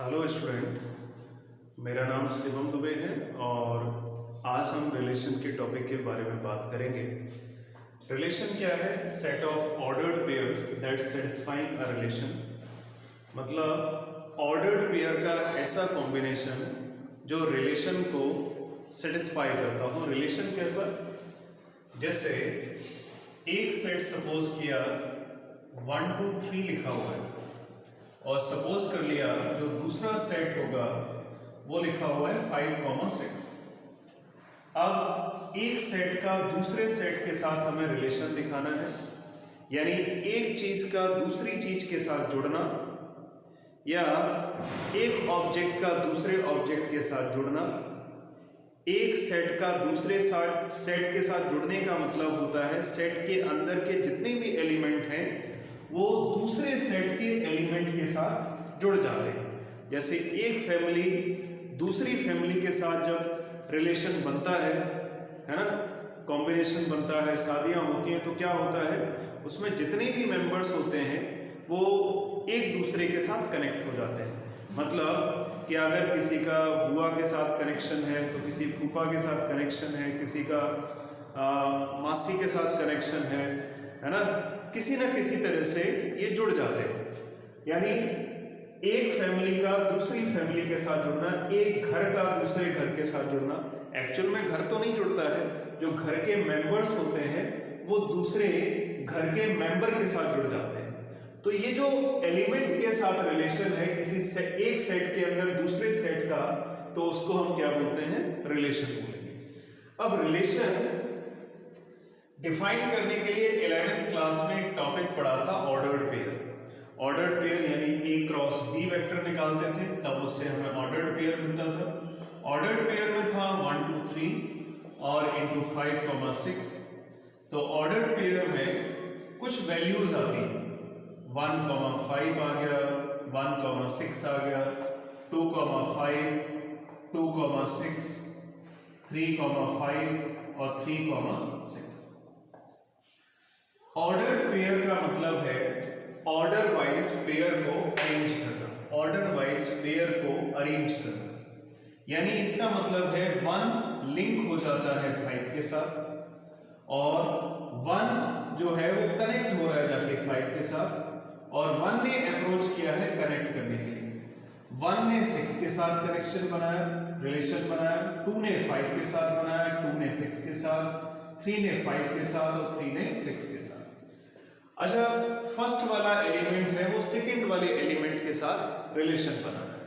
Hello student, मेरा नाम शिवम दुबे है और आज हम रिलेशन के टॉपिक के बारे में बात करेंगे। रिलेशन क्या है? Set of ordered pairs that satisfying a relation. मतलब ऑर्डर्ड पेयर का ऐसा कॉम्बिनेशन जो रिलेशन को सेटिस्फाई करता हो। रिलेशन कैसा? जैसे एक सेट सपोज किया 1 2 3 लिखा हुआ है और सपोज कर लिया जो दूसरा सेट होगा वो लिखा हुआ है 5 6। अब एक सेट का दूसरे सेट के साथ हमें रिलेशन दिखाना है, यानी एक चीज का दूसरी चीज के साथ जुड़ना या एक ऑब्जेक्ट का दूसरे ऑब्जेक्ट के साथ जुड़ना। एक सेट का दूसरे सेट के साथ जुड़ने का मतलब होता है सेट के अंदर के जितने भी एलिमेंट हैं वो दूसरे सेट के एलिमेंट के साथ जुड़ जाते हैं। जैसे एक फैमिली दूसरी फैमिली के साथ जब रिलेशन बनता है ना, कॉम्बिनेशन बनता है, शादियां होती हैं, तो क्या होता है उसमें जितने भी मेंबर्स होते हैं वो एक दूसरे के साथ कनेक्ट हो जाते हैं। मतलब कि अगर किसी का बुआ के साथ कनेक्शन है तो किसी फूफा के साथ कनेक्शन है, किसी का मासी के साथ कनेक्शन है ना, किसी ना किसी तरह से ये जुड़ जाते हैं। यानी एक फैमिली का दूसरी फैमिली के साथ जुड़ना, एक घर का दूसरे घर के साथ जुड़ना। एक्चुअल में घर तो नहीं जुड़ता है, जो घर के मेंबर्स होते हैं वो दूसरे घर के मेंबर के साथ जुड़ जाते हैं। तो ये जो एलिमेंट के साथ रिलेशन है किसी एक सेट के अंदर दूसरे सेट का, तो उसको हम क्या बोलते हैं? रिलेशन बोलेंगे। अब रिलेशन डिफाइन करने के लिए 11th क्लास में एक टॉपिक पढ़ा था ऑर्डर्ड पेयर। ऑर्डर्ड पेयर यानी A क्रॉस B वेक्टर निकालते थे, तब उससे हमें ऑर्डर्ड पेयर मिलता था। ऑर्डर्ड पेयर में था 1 2 3 और इंटू 5 6। तो ऑर्डर्ड पेयर में कुछ वैल्यूज आती हैं, 1 5 आ गया, 1 6 आ गया, 2 5 2 6 3 5 और 3 6। ऑर्डर्ड पेयर का मतलब है ऑर्डर वाइज पेयर को अरेंज करना। ऑर्डर वाइज पेयर को अरेंज करना यानी इसका मतलब है 1 लिंक हो जाता है 5 के साथ और 1 जो है वो कनेक्ट हो रहा है जाके 5 के साथ, और 1 ने अप्रोच किया है कनेक्ट करने के लिए। 1 ने 6 के साथ कनेक्शन बनाया, रिलेशन बनाया, 2 ने 5 के साथ बनाया, 2 ने 6 के साथ, 3 ने 5 के साथ और 3 ने 6 के साथ। अच्छा, फर्स्ट वाला एलिमेंट है वो सेकंड वाले एलिमेंट के साथ रिलेशन बना रहा है।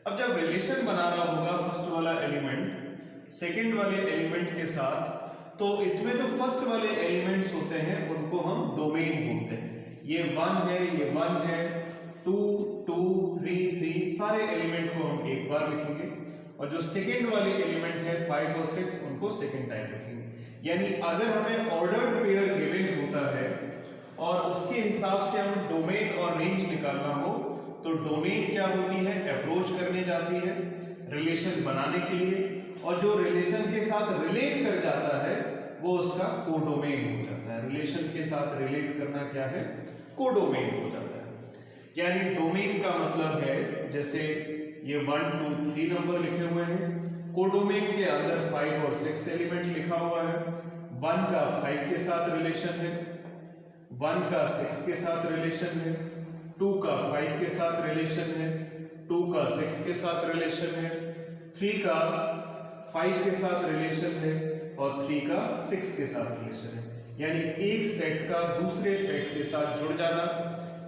अब जब रिलेशन बना रहा होगा फर्स्ट वाला एलिमेंट सेकंड वाले एलिमेंट के साथ, तो इसमें जो फर्स्ट वाले एलिमेंट्स होते हैं उनको हम डोमेन बोलते हैं। ये 1 है, ये 1 है, 2 2 3 3 सारे एलिमेंट को हम एक बार लिखेंगे, और जो सेकंड वाले एलिमेंट है 5 और 6 उनको सेकंड टाइम लिखेंगे। यानी अगर हमें ऑर्डर्ड पेयर गिवन होता है और उसके हिसाब से हम डोमेन और रेंज निकालना हो, तो डोमेन क्या होती है? अप्रोच करने जाती है रिलेशन बनाने के लिए, और जो रिलेशन के साथ रिलेट कर जाता है वो उसका कोडोमेन हो जाता है। रिलेशन के साथ रिलेट करना क्या है? कोडोमेन हो जाता है। यानी डोमेन का मतलब है जैसे ये 1 2 3 नंबर लिखे हुए हैं, कोडोमेन के अंदर 5 और 6 एलिमेंट लिखा हुआ है। 1 का 5 के साथ रिलेशन है, 1 का 6 के साथ रिलेशन है, 2 का 5 के साथ रिलेशन है, 2 का 6 के साथ रिलेशन है, 3 का 5 के साथ रिलेशन है और 3 का 6 के साथ रिलेशन है। यानी एक सेट का दूसरे सेट के साथ जुड़ जाना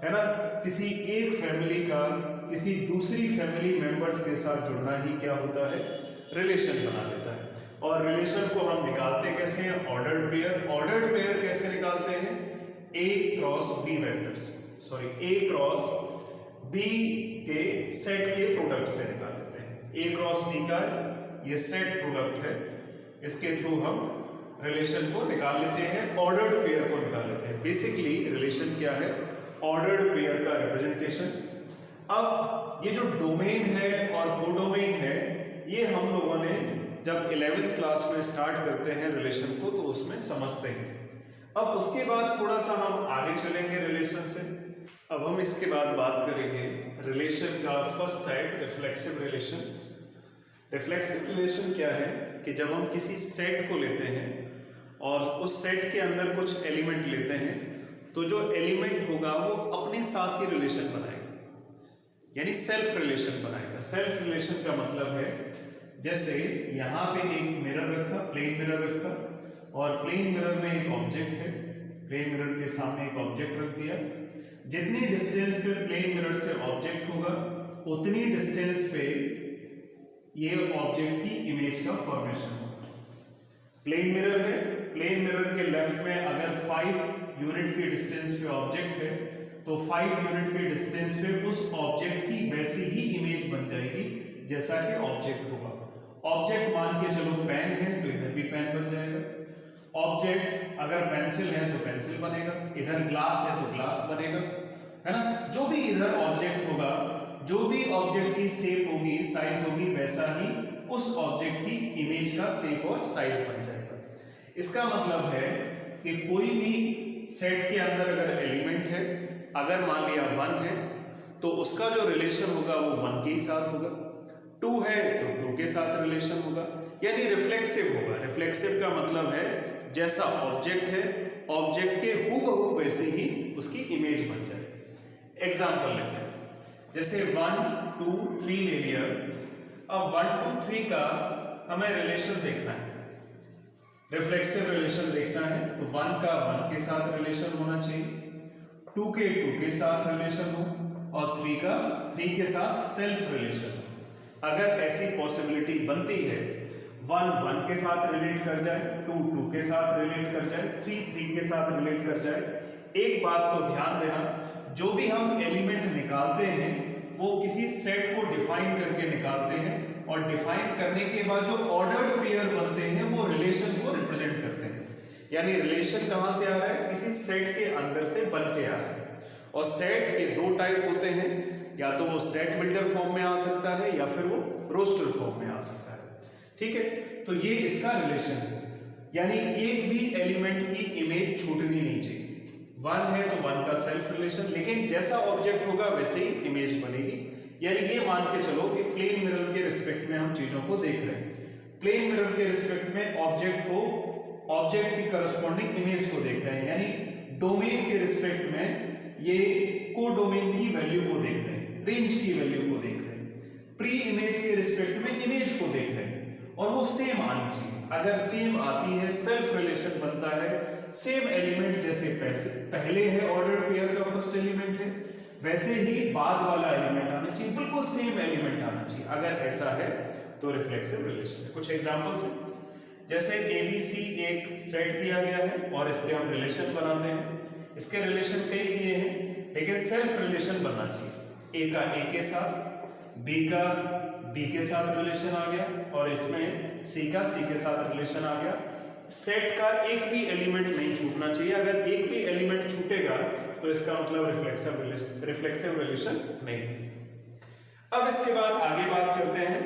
है ना। किसी एक फैमिली का किसी दूसरी फैमिली मेंबर्स के साथ जुड़ना ही क्या होता है? रिलेशन बना देता है। और रिलेशन को हम निकालते कैसे हैं? Ordered pair. ऑर्डर्ड पेयर कैसे निकालते हैं? A cross B vectors, A cross B के सेट के प्रोडक्ट से निकाल लेते हैं। A क्रॉस B का ये सेट प्रोडक्ट है, इसके थ्रू हम रिलेशन को निकाल लेते हैं, ऑर्डर्ड पेयर को निकाल लेते हैं। बेसिकली रिलेशन क्या है? ऑर्डर्ड पेयर का रिप्रेजेंटेशन। अब ये जो डोमेन है और कोडोमेन है, ये हम लोगों ने जब 11th क्लास में स्टार्ट करते हैं रिलेशन को तो उसमें समझते हैं। अब उसके बाद थोड़ा सा हम आगे चलेंगे रिलेशन से। अब हम इसके बाद बात करेंगे रिलेशन का first type, reflexive relation. Reflexive relation क्या है कि जब हम किसी सेट को लेते हैं और उस सेट के अंदर कुछ एलिमेंट लेते हैं तो जो एलिमेंट होगा वो अपने साथ ही रिलेशन बनाएगा, यानी सेल्फ रिलेशन बनाएगा। सेल्फ रिलेशन का मतलब है जैसे यहाँ पे एक मिरर रखा, प्लेन मिरर रखा, और प्लेन मिरर में एक ऑब्जेक्ट है, प्लेन मिरर के सामने एक ऑब्जेक्ट रख दिया। जितनी डिस्टेंस पे प्लेन मिरर से ऑब्जेक्ट होगा उतनी डिस्टेंस पे ये ऑब्जेक्ट की इमेज का फॉर्मेशन होगा। प्लेन मिरर है, प्लेन मिरर के लेफ्ट में अगर 5 यूनिट की डिस्टेंस पे ऑब्जेक्ट है तो 5 यूनिट की डिस्टेंस पे उस ऑब्जेक्ट की वैसी ही इमेज बन जाएगी जैसा कि ऑब्जेक्ट होगा। ऑब्जेक्ट मान के चलो पेन है तो इधर भी पेन बन जाएगा। ऑब्जेक्ट अगर पेंसिल है तो पेंसिल बनेगा, इधर ग्लास है तो ग्लास बनेगा, है ना। जो भी इधर ऑब्जेक्ट होगा, जो भी ऑब्जेक्ट की शेप होगी, साइज होगी, वैसा ही उस ऑब्जेक्ट की इमेज का शेप और साइज बन जाएगा। इसका मतलब है कि कोई भी सेट के अंदर अगर एलिमेंट है, अगर मान लिया 1 है तो उसका जो रिलेशन होगा वो 1 के ही साथ होगा। 2 है तो 2 के साथ रिलेशन होगा, यानी रिफ्लेक्सिव होगा। रिफ्लेक्सिव का मतलब है जैसा ऑब्जेक्ट है, ऑब्जेक्ट के हूबहू वैसे ही उसकी इमेज बन जाए। एग्जांपल लेते हैं, जैसे 1 2 3 ले लिया। अब 1 2 3 का हमें रिलेशन देखना है, रिफ्लेक्सिव रिलेशन देखना है, तो 1 का 1 के साथ रिलेशन होना चाहिए, 2 के 2 के साथ रिलेशन हो, और 3 का 3 के साथ सेल्फ रिलेशन हो। अगर ऐसी पॉसिबिलिटी बनती है 1 1 के साथ रिलेट कर जाए, 2 2 के साथ रिलेट कर जाए, 3 3 के साथ रिलेट कर जाए। एक बात को ध्यान देना, जो भी हम एलिमेंट निकालते हैं वो किसी सेट को डिफाइन करके निकालते हैं, और डिफाइन करने के बाद जो ऑर्डर्ड पेयर बनते हैं वो रिलेशन को रिप्रेजेंट करते हैं। यानी रिलेशन कहां से आ रहा है, किसी सेट के अंदर से बन के आ रहा है। और सेट के 2 टाइप होते हैं, या तो वो सेट बिल्डर फॉर्म में आ सकता है या फिर वो रोस्टर फॉर्म में आ सकता है। ठीक है, तो ये इसका रिलेशन है, यानी एक भी एलिमेंट की इमेज छूटनी नहीं चाहिए। 1 है तो 1 का सेल्फ रिलेशन, लेकिन जैसा ऑब्जेक्ट होगा वैसे ही इमेज बनेगी। यानी ये मान के चलो कि प्लेन मिरर के रिस्पेक्ट में हम चीजों को देख रहे हैं। प्लेन मिरर के रिस्पेक्ट में ऑब्जेक्ट की करस्पॉन्डिंग इमेज को देख रहे हैं, यानी डोमेन के रिस्पेक्ट में ये कोडोमेन की वैल्यू को देख रहे हैं, रेंज की वैल्यू को देख रहे हैं। प्री इमेज के रिस्पेक्ट में इमेज को देख रहे हैं, और वो सेम आनी चाहिए। अगर सेम आती है सेल्फ रिलेशन बनता है। सेम एलिमेंट जैसे पहले है ऑर्डर्ड पेयर का फर्स्ट एलिमेंट है, वैसे ही बाद वाला एलिमेंट आना चाहिए, बिल्कुल सेम एलिमेंट आना चाहिए। अगर ऐसा है तो रिफ्लेक्सिव रिलेशन है। कुछ एग्जांपल्स हैं, जैसे ABC एक सेट दिया गया है और इसके हम रिलेशन बनाते हैं। इसके रिलेशन कई दिए हैं, लेकिन सेल्फ रिलेशन बनना चाहिए। A का A के साथ, B का B के साथ रिलेशन आ गया, और इसमें C का C के साथ रिलेशन आ गया। सेट का एक भी एलिमेंट नहीं छूटना चाहिए। अगर एक भी एलिमेंट छूटेगा तो इसका मतलब रिफ्लेक्सिव रिलेशन नहीं। अब इसके बाद आगे बात करते हैं,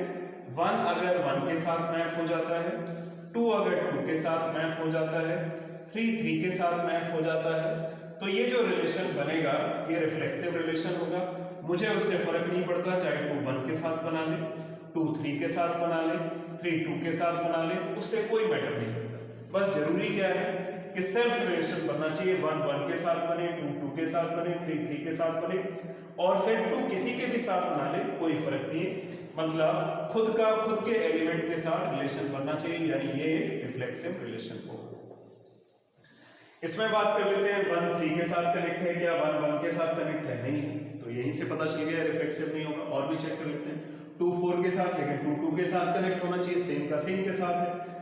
1 अगर 1 के साथ मैप हो जाता है, 2 अगर 2 के साथ मैप हो जाता है, 3 3 के साथ मैप हो जाता है, तो ये जो रिलेशन बनेगा ये रिफ्लेक्सिव रिलेशन होगा। मुझे उससे फर्क नहीं पड़ता चाहे 2 1 के साथ बना ले, 2 3 के साथ बना ले, 3 2 के साथ बना ले, उससे कोई मैटर नहीं करता। बस जरूरी क्या है कि सेल्फ रिलेशन बनना चाहिए। 1 1 के साथ बने, 2 2 के साथ बने, 3 3 के साथ बने, और फिर 2 किसी के भी साथ बना ले, कोई फर्क नहीं है। मतलब खुद के एलिमेंट के साथ रिलेशन बनना चाहिए, यानी ये रिफ्लेक्सिव रिलेशन हो। इसमें बात कर लेते हैं 1 3 के साथ कनेक्ट है क्या, 1 1 के साथ कनेक्ट है, नहीं है, तो यहीं से पता चल गया रिफ्लेक्सिव नहीं होगा। और भी चेक कर लेते हैं, 2 4 के साथ, लेकिन 2 2 के साथ कनेक्ट होना चाहिए, सेम का सेम के साथ है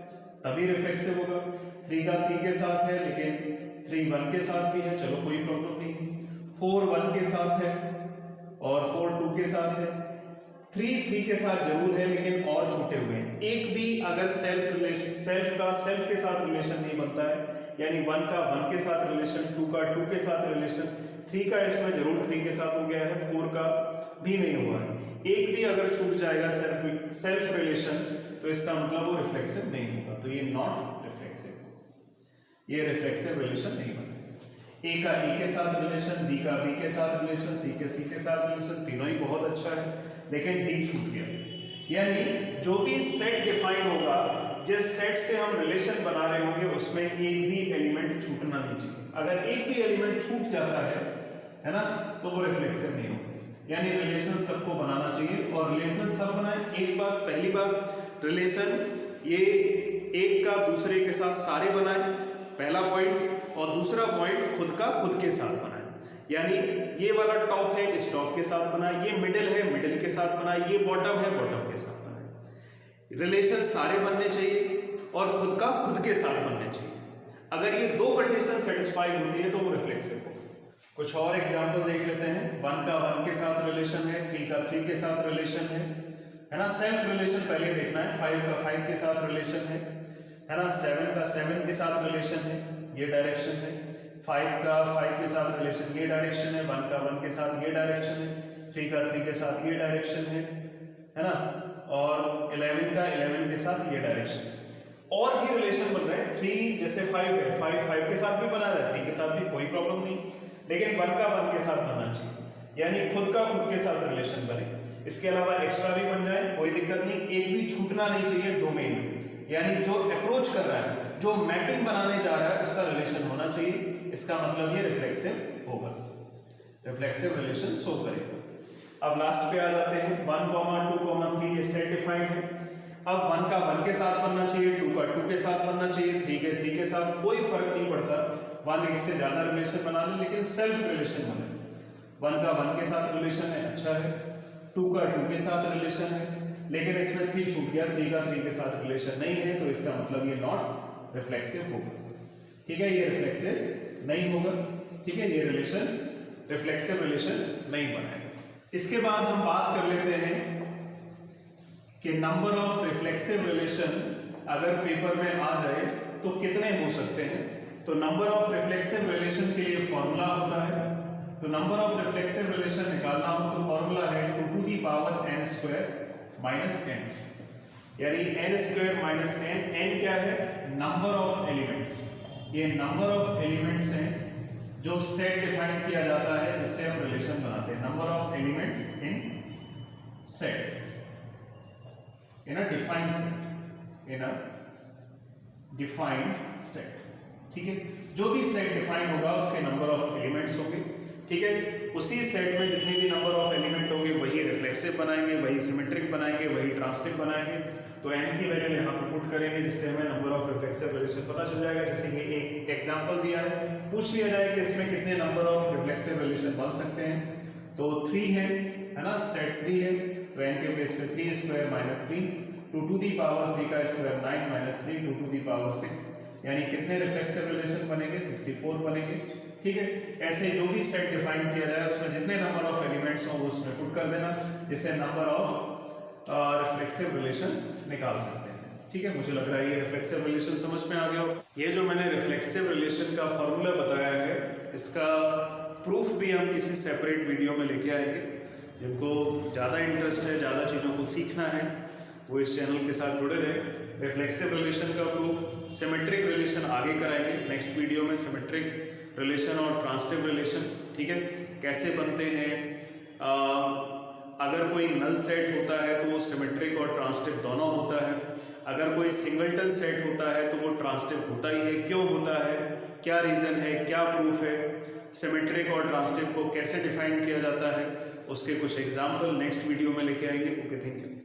तभी रिफ्लेक्सिव होगा। 3 का 3 के साथ है, लेकिन 3 1 के साथ भी है, चलो कोई प्रॉब्लम नहीं। 4 1 के साथ है और 4 2 के साथ है, 3 3 के साथ जरूर है, लेकिन और छूटे हुए हैं। एक भी अगर सेल्फ के साथ रिलेशन नहीं बनता है, यानी 1 का 1 के साथ रिलेशन, 2 का 2 के साथ रिलेशन, 3 का इसमें जरूर 3 के साथ हो गया है, 4 का भी नहीं हुआ है। एक भी अगर छूट जाएगा सेल्फ रिलेशन तो इसका मतलब वो रिफ्लेक्सिव नहीं होगा, तो ये नॉट रिफ्लेक्सिव, ये रिफ्लेक्सिव रिलेशन नहीं बनता। ए का ए के साथ रिलेशन, बी का बी के साथ रिलेशन, सी के साथ रिलेशन, तीनों ही बहुत अच्छा है, लेकिन डी छूट गया। यानी जो भी सेट डिफाइन होगा, जिस सेट से हम रिलेशन बना रहे होंगे उसमें एक भी एलिमेंट छूटना नहीं चाहिए। अगर एक भी एलिमेंट छूट जाता है ना, तो वो रिफ्लेक्सिव नहीं होगा। यानी रिलेशन सबको बनाना चाहिए, और रिलेशन सब बनाए। एक बात, पहली बात, रिलेशन ये एक का दूसरे के साथ सारे बनाए, पहला पॉइंट, और दूसरा पॉइंट खुद का खुद के साथ बनाए। यानी ये वाला टॉप है, इस टॉप के साथ बनाए, ये मिडिल है, मिडिल के साथ बनाए, ये बॉटम है, बॉटम के साथ बनाए। रिलेशन सारे बनने चाहिए और खुद का खुद के साथ बनने चाहिए। अगर ये दो कंडीशन सेटिस्फाई होती है तो वो रिफ्लेक्सिव होगा। कुछ और एग्जाम्पल देख लेते हैं। 1 का 1 के साथ रिलेशन है, 3 का 3 के साथ रिलेशन है ना। सेल्फ रिलेशन पहले देखना है। 5 का 5 के साथ रिलेशन है ना। 7 का 7 के साथ रिलेशन है, ये डायरेक्शन है। 5 का 5 के साथ रिलेशन, ये डायरेक्शन है। 1 का 1 के साथ ये डायरेक्शन है। 3 का 3 के साथ ये डायरेक्शन है ना। और 11 का 11 के साथ ये डायरेक्शन है। और भी रिलेशन बन रहे हैं। 3 जैसे 5 है, 5 के साथ भी बना रहा है, 3 के साथ भी कोई प्रॉब्लम नहीं, लेकिन 1 का 1 के साथ बनना चाहिए। यानी खुद का खुद के साथ रिलेशन बने। इसके अलावा एक्स्ट्रा भी बन जाए, कोई दिक्कत नहीं, एक भी छूटना नहीं चाहिए डोमेन में। यानी जो अप्रोच कर रहा है, जो मैपिंग बनाने जा रहा है, उसका रिलेशन होना चाहिए। इसका मतलब ये रिफ्लेक्सिव होगा, रिफ्लेक्सिव रिलेशन शो करेगा। अब लास्ट पे आ जाते हैं। 1, 2, 3 ये सेट डिफाइंड है। अब 1 का 1 के साथ बनना चाहिए, 2 का 2 के साथ बनना चाहिए, 3 के 3 के साथ, कोई फर्क नहीं पड़ता। 1 इससे ज्यादा रिलेशन बना ले, लेकिन सेल्फ रिलेशन बने। 1 का 1 के साथ रिलेशन है, अच्छा है। 2 का 2 के साथ रिलेशन है, लेकिन इसमें 3 छूट गया, 3 का 3 के साथ रिलेशन नहीं है, तो इसका मतलब ये नॉट रिफ्लेक्सिव होगा। ठीक है, ये रिफ्लेक्सिव नहीं होगा। ठीक है, ये रिलेशन रिफ्लेक्सिव रिलेशन नहीं बनाएगा। इसके बाद हम बात कर लेते हैं कि नंबर ऑफ रिफ्लेक्सिव रिलेशन अगर पेपर में आ जाए तो कितने हो सकते हैं। तो नंबर ऑफ रिफ्लेक्सिव रिलेशन के लिए फॉर्मूला होता है। तो नंबर ऑफ रिफ्लेक्सिव रिलेशन निकालना हो तो फॉर्मूला है 2 to the power n square minus n, यानी n square minus n। n क्या है? Number of elements. ये नंबर ऑफ एलिमेंट्स हैं जो सेट डिफाइन किया जाता है जिससे हम रिलेशन बनाते हैं। Number of elements in set, in a defined set, in a defined set। ठीक है, जो भी सेट डिफाइन होगा उसके नंबर ऑफ एलिमेंट्स होंगे। ठीक है, उसी सेट में जितने भी नंबर ऑफ एलिमेंट होंगे वही रिफ्लेक्सिव बनाएंगे, वही सिमेट्रिक बनाएंगे, वही ट्रांसटिव बनाएंगे। तो n की वैल्यू यहाँ पे पुट करेंगे जिससे हमें नंबर ऑफ रिफ्लेक्सिव रिलेशन पता चल जाएगा। जैसे कि एक एग्जांपल दिया है, पूछ लिया जाए कि इसमें कितने नंबर ऑफ रिफ्लेक्सिव रिलेशन बन सकते हैं, तो 3 है ना, सेट 3 है, तो n के प्लेस पे 3 square minus 3, 2 to the power 3 का square 9 minus 3, 2 to the power 6, यानी कितने रिफ्लेक्सिव रिलेशन बनेंगे? 64 बनेंगे। ठीक है, ऐसे जो भी सेट डिफाइन किया जाए उसमें जितने नंबर ऑफ एलिमेंट्स हो वो उसमें पुट कर देना, जिससे नंबर ऑफ रिफ्लेक्सिव रिलेशन निकाल सकते हैं। ठीक है, मुझे लग रहा है ये रिफ्लेक्सिव रिलेशन समझ में आ गया हो। ये जो मैंने रिफ्लेक्सिव रिलेशन का फॉर्मूला बताया है, इसका प्रूफ भी हम किसी सेपरेट वीडियो में लेके आएंगे। जिनको ज़्यादा इंटरेस्ट है, ज़्यादा चीज़ों को सीखना है, वो इस चैनल के साथ जुड़े रहे। रिफ्लेक्सिव रिलेशन का प्रूफ, सिमेट्रिक रिलेशन आगे कराएंगे नेक्स्ट वीडियो में, सिमेट्रिक रिलेशन और ट्रांसटिव रिलेशन। ठीक है, कैसे बनते हैं, अगर कोई नल सेट होता है तो वो सिमेट्रिक और ट्रांसटिव दोनों होता है, अगर कोई सिंगलटन सेट होता है तो वो ट्रांसटिव होता ही है, क्यों होता है, क्या रीज़न है, क्या प्रूफ है, सिमेट्रिक और ट्रांसटिव को कैसे डिफाइन किया जाता है, उसके कुछ एग्जाम्पल नेक्स्ट वीडियो में लेके आएंगे। Okay, thank you.